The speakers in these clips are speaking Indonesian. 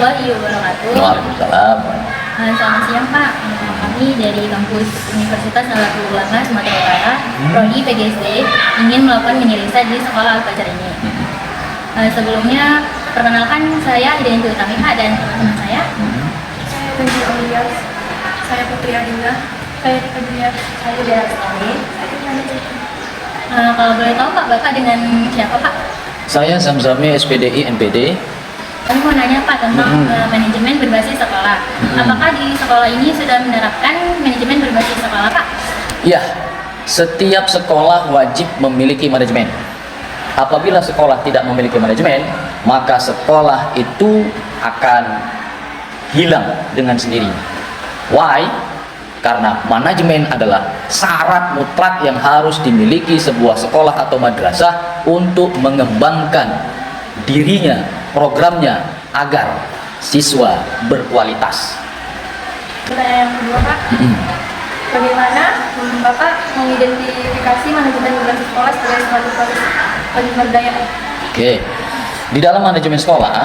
warahmatullahi wabarakatuh. Waalaikumsalam. Selamat siang Pak. Kami dari kampus Universitas Nahdlatul Ulama Sumatera Utara, Prodi PGSD, ingin melakukan mini riset di sekolah Al-Fajar ini. Sebelumnya, perkenalkan saya Hidayah Utami dan teman saya. Saya Benji Olias, saya Putri Adinda, saya Tika Julia, Saya Dara Sekali. Kalau boleh tahu Pak, Bapak dengan siapa Pak? Saya Zamzami SPDI NPD. Kami mau nanya Pak tentang manajemen berbasis sekolah. Apakah di sekolah ini sudah menerapkan manajemen berbasis sekolah Pak? Ya, setiap sekolah wajib memiliki manajemen. Apabila sekolah tidak memiliki manajemen, maka sekolah itu akan hilang dengan sendirinya. Why? Karena manajemen adalah syarat mutlak yang harus dimiliki sebuah sekolah atau madrasah untuk mengembangkan dirinya, programnya, agar siswa berkualitas. Pertanyaan yang kedua Pak, bagaimana Bapak mengidentifikasi manajemen berbasis sekolah sebagai suatu proses pemberdayaan? Oke, di dalam manajemen sekolah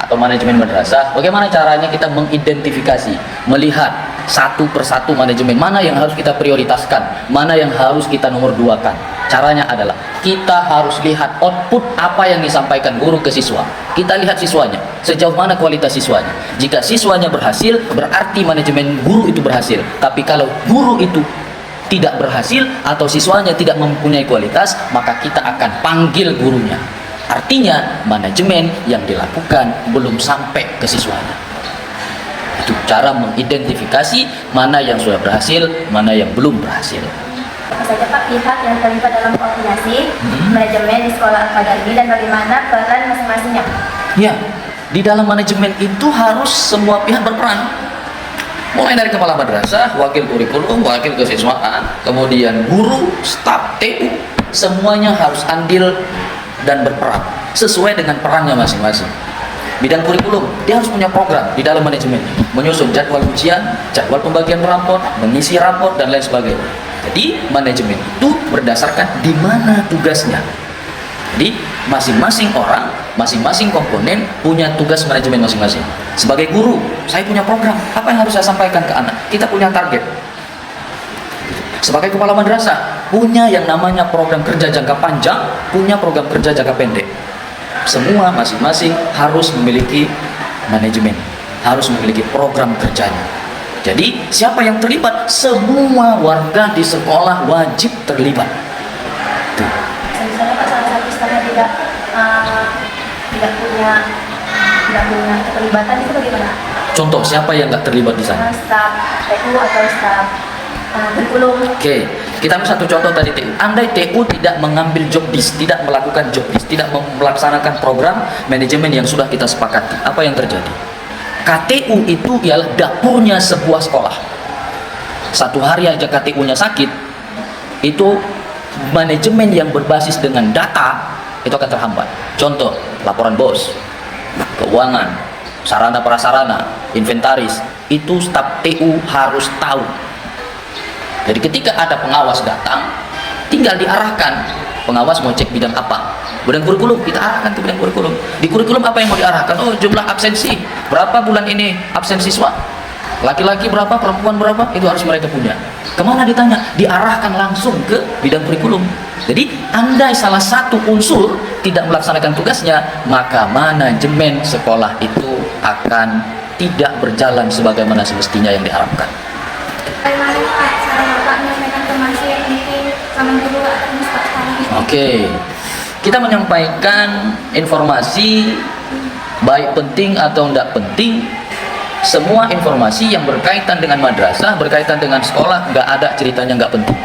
atau manajemen madrasah, bagaimana caranya kita mengidentifikasi, melihat satu persatu manajemen mana yang harus kita prioritaskan, mana yang harus kita nomor duakan. Caranya adalah kita harus lihat output apa yang disampaikan guru ke siswa. Kita lihat siswanya, sejauh mana kualitas siswanya. Jika siswanya berhasil, berarti manajemen guru itu berhasil. Tapi kalau guru itu tidak berhasil atau siswanya tidak mempunyai kualitas, maka kita akan panggil gurunya. Artinya manajemen yang dilakukan belum sampai ke siswanya. Itu cara mengidentifikasi mana yang sudah berhasil, mana yang belum berhasil. Apa saja Pak pihak yang terlibat dalam koordinasi manajemen di sekolah Al-Fajar ini dan bagaimana peran masing-masingnya? Ya, di dalam manajemen itu harus semua pihak berperan. Mulai dari kepala madrasah, wakil kurikulum, wakil kesiswaan, kemudian guru, staf, TU, semuanya harus andil dan berperan sesuai dengan perannya masing-masing. Bidang kurikulum, dia harus punya program di dalam manajemen, menyusun jadwal ujian, jadwal pembagian raport, mengisi raport, dan lain sebagainya. Jadi manajemen itu berdasarkan di mana tugasnya. Jadi masing-masing orang, masing-masing komponen punya tugas manajemen masing-masing. Sebagai guru, saya punya program, apa yang harus saya sampaikan ke anak? Kita punya target. Sebagai kepala madrasah, punya yang namanya program kerja jangka panjang, punya program kerja jangka pendek. Semua masing-masing harus memiliki manajemen, harus memiliki program kerjanya. Jadi siapa yang terlibat? Semua warga di sekolah wajib terlibat. Tuh. Misalnya Pak salah satu stafnya tidak punya keterlibatan itu bagaimana? Contoh siapa yang nggak terlibat di sana? Staf TU atau staf kurikulum. Oke, kita ambil satu contoh tadi TU. Andai TU tidak mengambil job list, tidak melakukan job list, tidak melaksanakan program manajemen yang sudah kita sepakati, apa yang terjadi? KTU itu ialah dapurnya sebuah sekolah. Satu hari aja KTU-nya sakit, itu manajemen yang berbasis dengan data itu akan terhambat. Contoh, laporan bos, keuangan, sarana prasarana, inventaris, itu staf TU harus tahu. Jadi ketika ada pengawas datang, tinggal diarahkan, pengawas mau cek bidang apa. Bidang kurikulum, kita arahkan ke bidang kurikulum. Di kurikulum apa yang mau diarahkan? Oh, jumlah absensi, berapa bulan ini absen siswa? Laki-laki berapa, perempuan berapa? Itu harus mereka punya. Kemana ditanya? Diarahkan langsung ke bidang kurikulum. Jadi andai salah satu unsur tidak melaksanakan tugasnya, maka manajemen sekolah itu akan tidak berjalan sebagaimana semestinya yang diharapkan. Bagaimana Pak cara Bapak menyampaikan informasi yang penting sama guru atau staf sekolah? Oke, kita menyampaikan informasi baik penting atau tidak penting. Semua informasi yang berkaitan dengan madrasah, berkaitan dengan sekolah, nggak ada ceritanya nggak penting.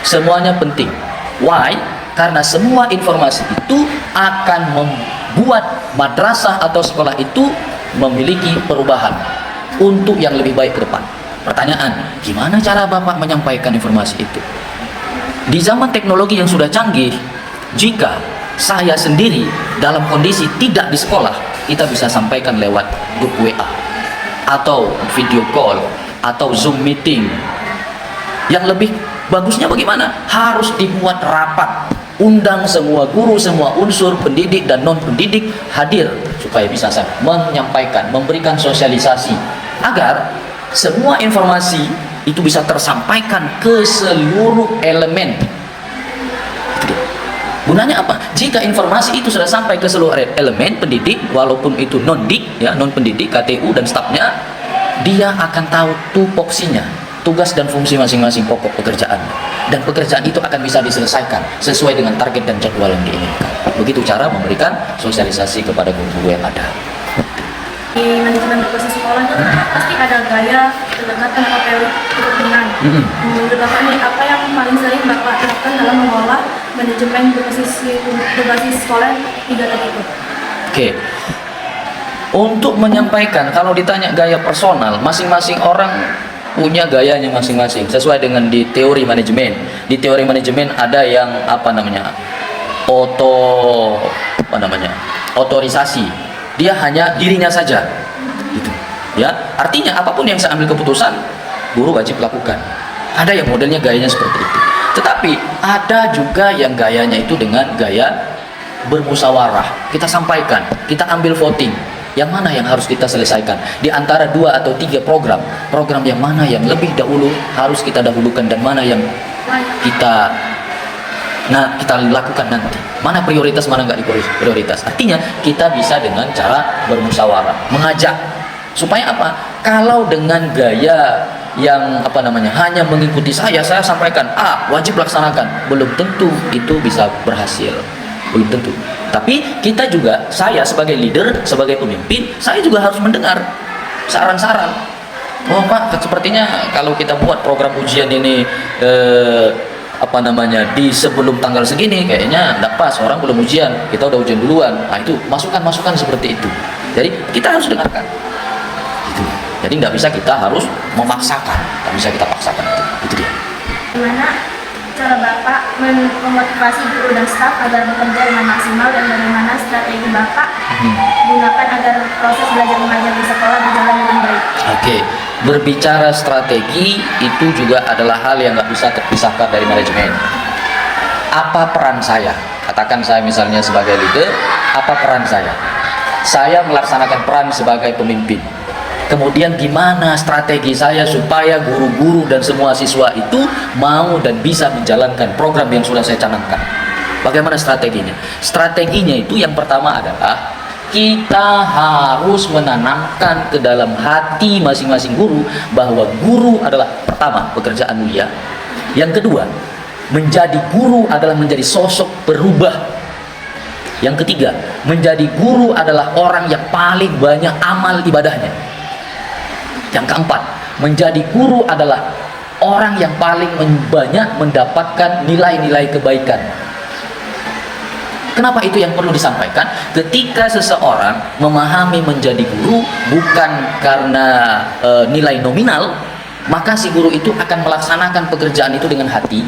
Semuanya penting. Why? Karena semua informasi itu akan membuat madrasah atau sekolah itu memiliki perubahan untuk yang lebih baik ke depan. Pertanyaan, gimana cara Bapak menyampaikan informasi itu? Di zaman teknologi yang sudah canggih, jika saya sendiri dalam kondisi tidak di sekolah, kita bisa sampaikan lewat grup WA atau video call atau Zoom meeting. Yang lebih bagusnya bagaimana? Harus dibuat rapat, undang semua guru, semua unsur pendidik dan non pendidik hadir supaya bisa menyampaikan, memberikan sosialisasi agar semua informasi itu bisa tersampaikan ke seluruh elemen. Gunanya apa? Jika informasi itu sudah sampai ke seluruh elemen pendidik, walaupun itu non-dik, ya, non-pendidik, KTU dan stafnya, dia akan tahu tupoksinya, tugas dan fungsi masing-masing pokok pekerjaan. Dan pekerjaan itu akan bisa diselesaikan sesuai dengan target dan jadwal yang diinginkan. Begitu cara memberikan sosialisasi kepada guru-guru yang ada. Di manajemen berbasis sekolah itu pasti ada gaya, pendekatan, atau teori kepemimpinan. Menurut Bapak nih, apa yang paling sering Bapak lakukan dalam mengelola manajemen berbasis sekolah 3 tadi itu? Oke. Untuk menyampaikan, kalau ditanya gaya personal, masing-masing orang punya gayanya masing-masing sesuai dengan di teori manajemen. Di teori manajemen ada yang otorisasi. Dia hanya dirinya saja, gitu. Ya, artinya apapun yang saya ambil keputusan, guru wajib lakukan. Ada yang modelnya gayanya seperti itu. Tetapi ada juga yang gayanya itu dengan gaya bermusyawarah. Kita sampaikan, kita ambil voting. Yang mana yang harus kita selesaikan di antara 2 atau 3 program yang mana yang lebih dahulu harus kita dahulukan dan mana yang kita lakukan nanti, mana prioritas, mana nggak prioritas. Artinya kita bisa dengan cara bermusyawarah, mengajak, supaya apa? Kalau dengan gaya yang hanya mengikuti saya sampaikan wajib laksanakan, belum tentu itu bisa berhasil, belum tentu. Tapi kita juga, saya sebagai leader, sebagai pemimpin, saya juga harus mendengar saran-saran. Oh Pak, sepertinya kalau kita buat program ujian ini di sebelum tanggal segini kayaknya enggak pas, orang belum ujian, kita udah ujian duluan. Nah itu masukan-masukan seperti itu. Jadi kita harus dengarkan gitu. Jadi nggak bisa kita harus memaksakan, nggak bisa kita paksakan. Itu dia. Gimana cara Bapak memotivasi guru dan staf agar bekerja dengan maksimal, dan bagaimana strategi Bapak gunakan agar proses belajar mengajar di sekolah berjalan dengan baik? Oke. Berbicara strategi itu juga adalah hal yang nggak bisa terpisahkan dari manajemen. Apa peran saya? Katakan saya misalnya sebagai leader, apa peran saya? Saya melaksanakan peran sebagai pemimpin. Kemudian gimana strategi saya supaya guru-guru dan semua siswa itu mau dan bisa menjalankan program yang sudah saya canangkan? Bagaimana strateginya? Strateginya itu yang pertama adalah kita harus menanamkan ke dalam hati masing-masing guru bahwa guru adalah pertama pekerjaan mulia. Yang kedua, menjadi guru adalah menjadi sosok berubah. Yang ketiga, menjadi guru adalah orang yang paling banyak amal ibadahnya. Yang keempat, menjadi guru adalah orang yang paling banyak mendapatkan nilai-nilai kebaikan. Kenapa itu yang perlu disampaikan? Ketika seseorang memahami menjadi guru bukan karena nilai nominal, maka si guru itu akan melaksanakan pekerjaan itu dengan hati.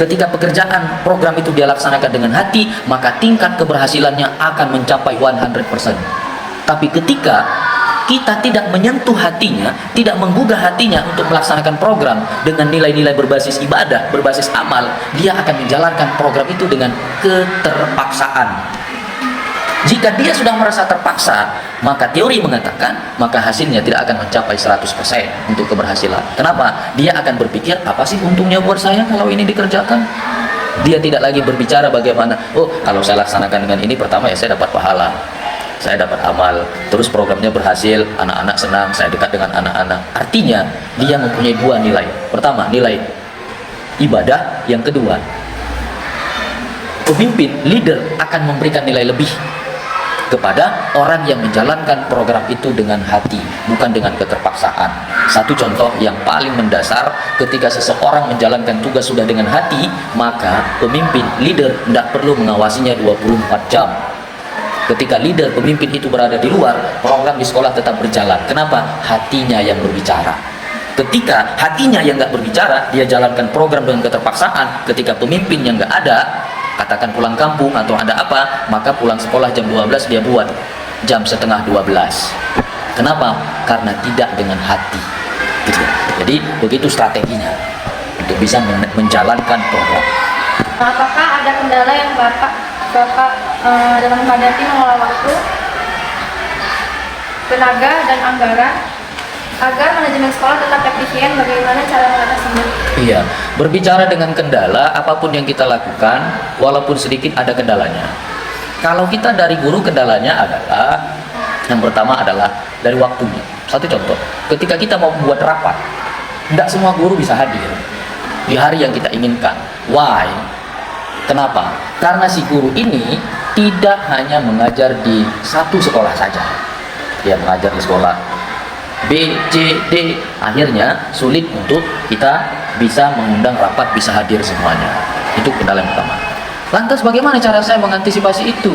Ketika pekerjaan program itu dia laksanakan dengan hati, maka tingkat keberhasilannya akan mencapai 100%. Tapi ketika kita tidak menyentuh hatinya, tidak menggugah hatinya untuk melaksanakan program dengan nilai-nilai berbasis ibadah, berbasis amal, dia akan menjalankan program itu dengan keterpaksaan. Jika dia sudah merasa terpaksa, maka teori mengatakan, maka hasilnya tidak akan mencapai 100% untuk keberhasilan. Kenapa? Dia akan berpikir, apa sih untungnya buat saya kalau ini dikerjakan? Dia tidak lagi berbicara bagaimana, oh kalau saya laksanakan dengan ini, pertama ya saya dapat pahala, saya dapat amal, terus programnya berhasil, anak-anak senang, saya dekat dengan anak-anak. Artinya dia mempunyai 2 nilai. Pertama, nilai ibadah. Yang kedua, pemimpin, leader akan memberikan nilai lebih kepada orang yang menjalankan program itu dengan hati, bukan dengan keterpaksaan. Satu contoh yang paling mendasar, ketika seseorang menjalankan tugas sudah dengan hati, maka pemimpin, leader tidak perlu mengawasinya 24 jam. Ketika leader, pemimpin itu berada di luar, program di sekolah tetap berjalan. Kenapa? Hatinya yang berbicara. Ketika hatinya yang nggak berbicara, dia jalankan program dengan keterpaksaan. Ketika pemimpin yang nggak ada, katakan pulang kampung atau ada apa, maka pulang sekolah jam 12 dia buat jam setengah 12. Kenapa? Karena tidak dengan hati. Gitu. Jadi begitu strateginya untuk bisa menjalankan program. Apakah ada kendala yang Bapak dalam menghadapi mengelola waktu tenaga, dan anggaran agar manajemen sekolah tetap efisien. Bagaimana cara mengatasinya? Iya, berbicara dengan kendala, apapun yang kita lakukan, walaupun sedikit ada kendalanya. Kalau kita dari guru, kendalanya adalah, yang pertama adalah dari waktunya. Satu contoh, ketika kita mau membuat rapat, tidak semua guru bisa hadir di hari yang kita inginkan. Why? Kenapa? Karena si guru ini tidak hanya mengajar di satu sekolah saja. Dia mengajar di sekolah B, C, D, akhirnya sulit untuk kita bisa mengundang rapat, bisa hadir semuanya. Itu kendala yang pertama. Lantas bagaimana cara saya mengantisipasi itu?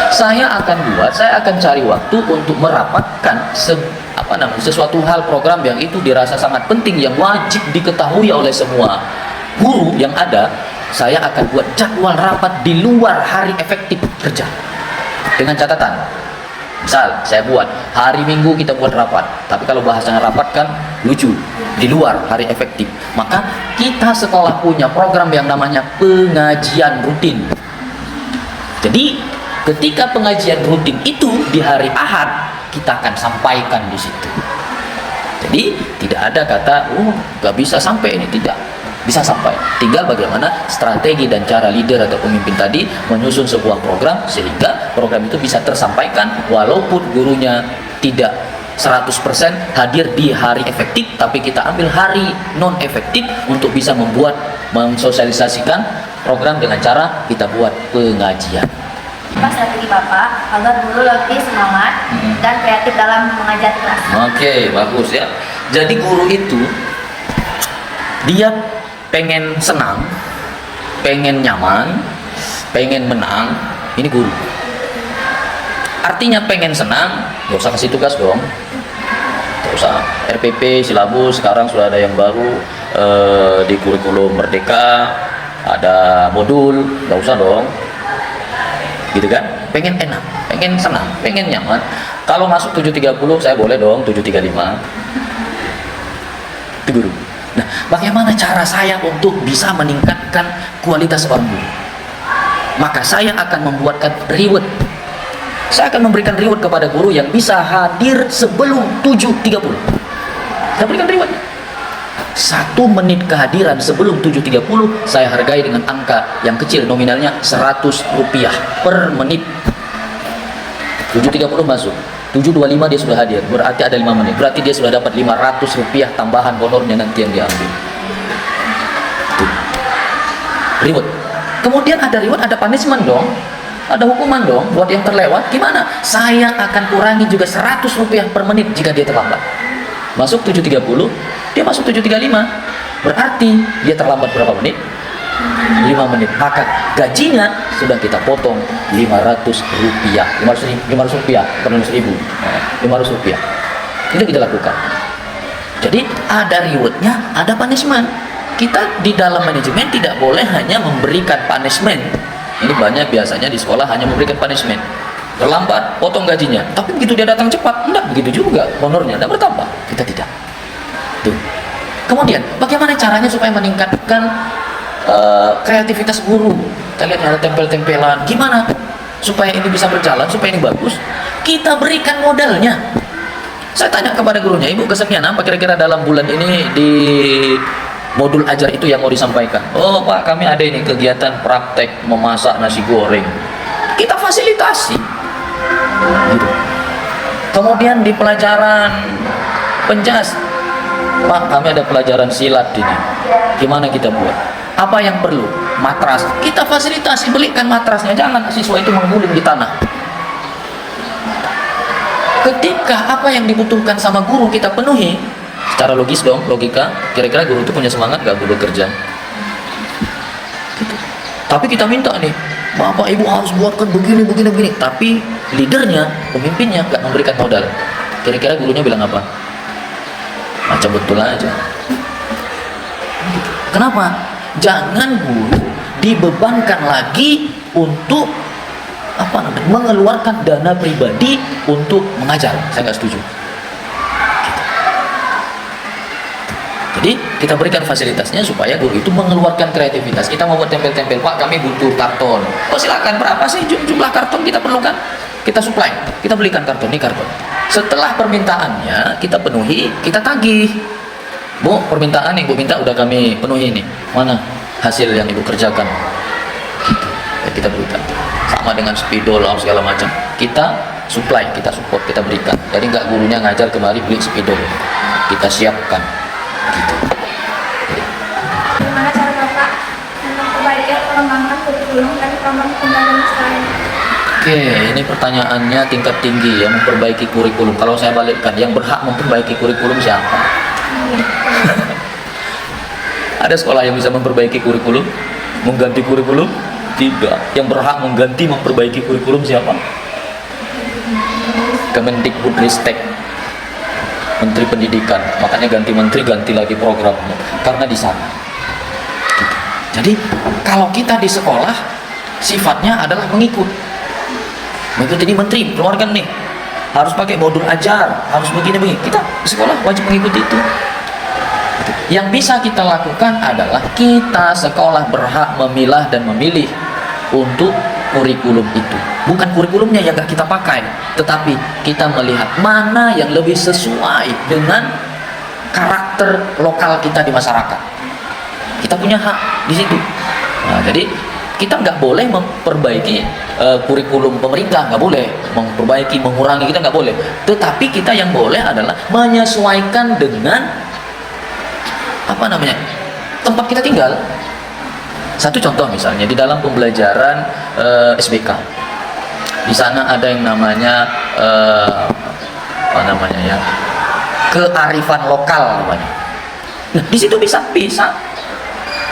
Saya akan cari waktu untuk merapatkan sesuatu hal, program yang itu dirasa sangat penting, yang wajib diketahui oleh semua guru yang ada. Saya akan buat jadwal rapat di luar hari efektif kerja. Dengan catatan, misal saya buat hari Minggu kita buat rapat, tapi kalau bahasanya rapat kan lucu, di luar hari efektif. Maka kita sekolah punya program yang namanya pengajian rutin. Jadi ketika pengajian rutin itu di hari Ahad, kita akan sampaikan di situ. Jadi tidak ada kata, gak bisa sampai ini, tidak. Bisa sampai. Tinggal bagaimana strategi dan cara leader atau pemimpin tadi menyusun sebuah program sehingga program itu bisa tersampaikan walaupun gurunya tidak 100% hadir di hari efektif, tapi kita ambil hari non efektif untuk bisa mensosialisasikan program dengan cara kita buat pengajian. Apa strategi Bapak agar guru lebih semangat dan kreatif dalam mengajar kelas? Oke, bagus ya. Jadi guru itu dia pengen senang, pengen nyaman, pengen menang, ini guru. Artinya pengen senang, gak usah kasih tugas dong. Gak usah RPP, silabus, sekarang sudah ada yang baru di kurikulum Merdeka, ada modul, gak usah dong. Gitu kan? Pengen enak, pengen senang, pengen nyaman. Kalau masuk 7.30, saya boleh dong 7.35. Itu guru. Nah, bagaimana cara saya untuk bisa meningkatkan kualitas seorang guru? Maka saya akan membuatkan reward. Saya akan memberikan reward kepada guru yang bisa hadir sebelum 7.30. Saya berikan reward. 1 menit kehadiran sebelum 7.30 saya hargai dengan angka yang kecil, nominalnya Rp100 per menit. 7.30 masuk, 7.25 dia sudah hadir, berarti ada 5 menit, berarti dia sudah dapat Rp500 tambahan honornya nanti yang diambil. Tuh. Reward. Kemudian ada reward, ada punishment dong, ada hukuman dong buat yang terlewat. Gimana? Saya akan kurangi juga Rp100 per menit jika dia terlambat. Masuk 7.30, dia masuk 7.35, berarti dia terlambat berapa menit? 5 menit. Maka gajinya sudah kita potong Rp500, bukan Rp1.000, Rp500. Itu kita lakukan. Jadi ada rewardnya, ada punishment. Kita di dalam manajemen tidak boleh hanya memberikan punishment. Ini banyak biasanya di sekolah hanya memberikan punishment. Terlambat, potong gajinya. Tapi begitu dia datang cepat, enggak begitu juga, honornya enggak bertambah. Kita tidak. Tuh. Kemudian, bagaimana caranya supaya meningkatkan kreativitas guru? Kita lihat ada tempel-tempelan. Gimana supaya ini bisa berjalan, supaya ini bagus? Kita berikan modalnya. Saya tanya kepada gurunya, Ibu kesenian apa kira-kira dalam bulan ini di modul ajar itu yang mau disampaikan? Oh Pak, kami ada ini kegiatan praktek memasak nasi goreng. Kita fasilitasi. Gitu. Kemudian di pelajaran penjas, Pak, kami ada pelajaran silat ini. Gimana kita buat? Apa yang perlu? Matras. Kita fasilitasi, belikan matrasnya. Jangan siswa itu mengguling di tanah. Ketika apa yang dibutuhkan sama guru kita penuhi, secara logis dong, logika, kira-kira guru itu punya semangat gak guru bekerja? Gitu. Tapi kita minta nih, Bapak Ibu harus buatkan begini. Tapi leadernya, pemimpinnya gak memberikan modal. Kira-kira gurunya bilang apa? Macam betul aja. Kenapa? Jangan guru dibebankan lagi untuk mengeluarkan dana pribadi untuk mengajar. Saya nggak setuju. Jadi kita berikan fasilitasnya supaya guru itu mengeluarkan kreativitas. Kita mau buat tempel-tempel, Pak, kami butuh karton. Oh silakan, berapa sih jumlah karton kita perlukan? Kita supply, kita belikan karton, ini karton. Setelah permintaannya kita penuhi, kita tagih. Bu, permintaan yang Ibu minta udah kami penuhi nih. Mana hasil yang Ibu kerjakan? Gitu. Ya, kita berikan. Sama dengan spidol segala macam. Kita supply, kita support, kita berikan. Jadi nggak gurunya ngajar kemari beli spidol. Kita siapkan. Gitu. Gimana cara Bapak memperbaiki atau mengembangkan kurikulum dan program pembelajaran sekarang? Oke, ini pertanyaannya tingkat tinggi ya, memperbaiki kurikulum. Kalau saya balikkan, yang berhak memperbaiki kurikulum siapa? Ada sekolah yang bisa memperbaiki kurikulum, mengganti kurikulum? Tidak. Yang berhak mengganti memperbaiki kurikulum siapa? Kemendikbudristek, Menteri Pendidikan. Makanya ganti menteri, ganti lagi programnya. Karena di sana. Gitu. Jadi kalau kita di sekolah sifatnya adalah mengikut. Mengikuti ini menteri keluarkan nih, harus pakai modul ajar, harus begini. Kita di sekolah wajib mengikuti itu. Yang bisa kita lakukan adalah kita sekolah berhak memilah dan memilih untuk kurikulum itu. Bukan kurikulumnya yang gak kita pakai, tetapi kita melihat mana yang lebih sesuai dengan karakter lokal kita di masyarakat. Kita punya hak di situ. Nah, jadi kita nggak boleh memperbaiki kurikulum pemerintah, nggak boleh memperbaiki, mengurangi, kita nggak boleh. Tetapi kita yang boleh adalah menyesuaikan dengan tempat kita tinggal. Satu contoh misalnya di dalam pembelajaran SBK, di sana ada yang namanya kearifan lokal namanya. Nah, di situ bisa.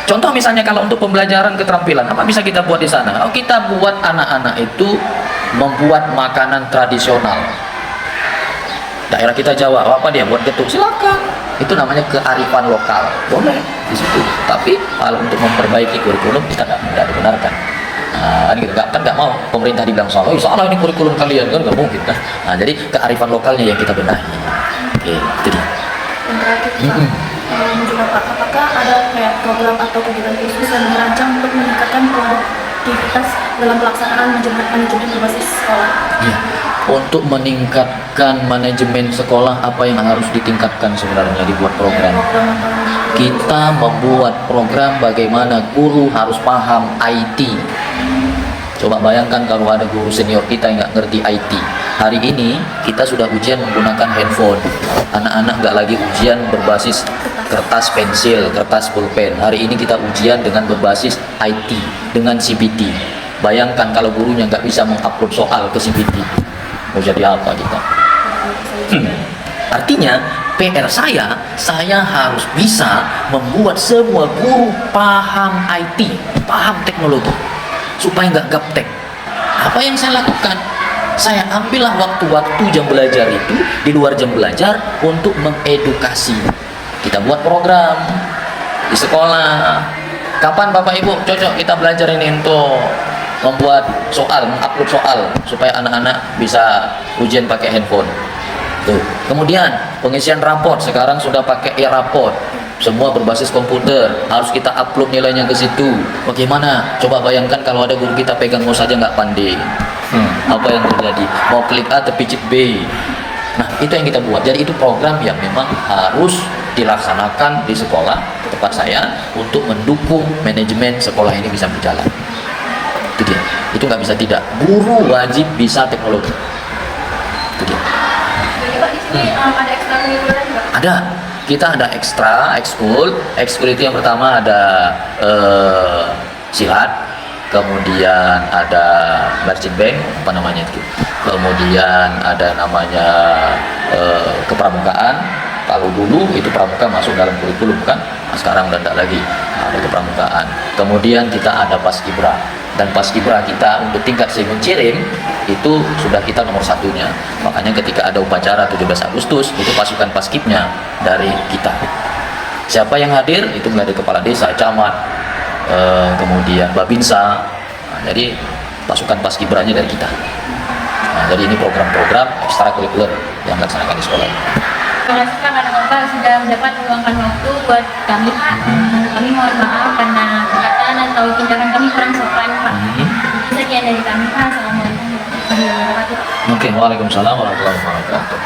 Contoh misalnya kalau untuk pembelajaran keterampilan, apa bisa kita buat di sana? Oh, kita buat anak-anak itu membuat makanan tradisional. Daerah kita Jawa, apa dia buat getuk? Silakan. Itu namanya kearifan lokal. Boleh di situ. Tapi kalau untuk memperbaiki kurikulum kita tidak dibenarkan. Nah, kan nggak mau pemerintah dibilang salah. Salah ini kurikulum kalian kan nggak mungkin kan. Nah, jadi kearifan lokalnya yang kita benahi. Oke, itu dia. Yang terakhir juga Pak, apakah ada kayak program atau kegiatan khusus yang dirancang untuk meningkatkan produktivitas dalam pelaksanaan manajemen berbasis sekolah? Ya, untuk meningkatkan manajemen sekolah apa yang harus ditingkatkan sebenarnya dibuat program? Kita membuat program bagaimana guru harus paham IT. Coba bayangkan kalau ada guru senior kita yang nggak ngerti IT. Hari ini kita sudah ujian menggunakan handphone. Anak-anak nggak lagi ujian berbasis kertas pensil, kertas pulpen. Hari ini kita ujian dengan berbasis IT, dengan CBT. Bayangkan kalau gurunya nggak bisa mengupload soal ke CBT. Mau jadi apa kita? Artinya PR saya harus bisa membuat semua guru paham IT, paham teknologi, supaya nggak gaptek. Apa yang saya lakukan? Saya ambillah waktu-waktu jam belajar itu di luar jam belajar untuk mengedukasi. Kita buat program di sekolah. Kapan Bapak Ibu cocok kita belajar ini untuk membuat soal, mengupload soal supaya anak-anak bisa ujian pakai handphone. Tuh. Kemudian pengisian raport sekarang sudah pakai e-raport. Semua berbasis komputer, harus kita upload nilainya ke situ. Bagaimana? Coba bayangkan kalau ada guru kita pegang mouse saja nggak pandai. Apa yang terjadi? Mau klik A tapi cik B. Nah, itu yang kita buat. Jadi itu program yang memang harus dilaksanakan di sekolah tempat saya untuk mendukung manajemen sekolah ini bisa berjalan. Itu dia. Itu nggak bisa tidak. Guru wajib bisa teknologi. Itu dia. Jadi Pak, di sini ada ekstra kurikuler nggak? Ada. Kita ada ekstra, ekskul. Ekskul itu yang pertama ada silat, kemudian ada marching band, apa namanya itu. Kemudian ada namanya kepramukaan. Kalau dulu itu pramuka masuk dalam kurikulum kan, nah, sekarang udah tidak lagi. Nah, ada kepramukaan. Kemudian kita ada paskibra. Dan paskibra kita untuk tingkat Segun Cirim itu sudah kita nomor satunya. Makanya ketika ada upacara 17 Agustus itu pasukan paskibnya dari kita. Siapa yang hadir? Itu mulai dari kepala desa, camat, kemudian babinsa. Nah, jadi pasukan paskibranya dari kita. Nah, jadi ini program-program ekstrakurikuler yang dilaksanakan di sekolah. Terima kasih Pak karena Bapak sudah dapat meluangkan waktu buat kami Pak. Kami mohon maaf karena perkataan atau tindakan kami kurang sopan Pak. Sekian dari kami Pak. Assalamualaikum warahmatullahi wabarakatuh. Oke, waalaikumsalam warahmatullahi wabarakatuh.